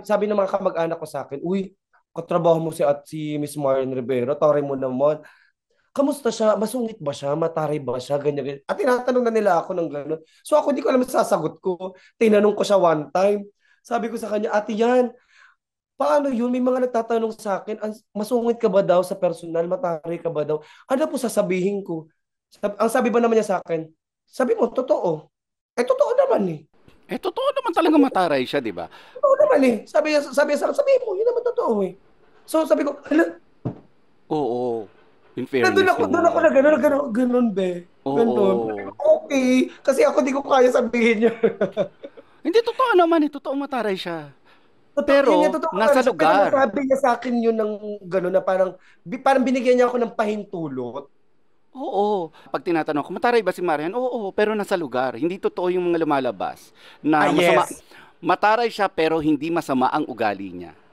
Sabi ng mga kamag-anak ko sa akin, uy, katrabaho mo si Miss Marian Rivera, tari mo naman. Kamusta siya? Masungit ba siya? Matari ba siya? Ganyan, ganyan. At tinatanong na nila ako ng gano'n. So ako, di ko alam ang sasagot ko. Tinanong ko siya one time. Sabi ko sa kanya, ate yan, paano yun? May mga nagtatanong sa akin, masungit ka ba daw sa personal? Matari ka ba daw? Ano po sasabihin ko? Ang sabi ba naman niya sa akin, sabi mo, totoo. Eh, totoo naman eh. Eh, totoo naman talaga mataray siya, di ba? Totoo naman eh. Sabi niya sa akin, sabi mo, yun naman totoo eh. So sabi ko, hala, Oo. In nandun fairness ako, doon ako na naman. gano'n, gano'n, gano'n, be. Gano'n. Oo. Okay. Kasi ako di ko kaya sabihin yun. Hindi, totoo naman eh. Totoo mataray siya. Totoo, yun yung Pero, totoo nasa talaga siya. Pero lugar. nasabi niya sa akin yun ng gano'n na parang binigyan niya ako ng pahintulot. Oo. Pag tinatanong ko, mataray ba si Marian? Oo, pero nasa lugar. Hindi totoo yung mga lumalabas Ah, na masama. yes. Mataray siya pero hindi masama ang ugali niya.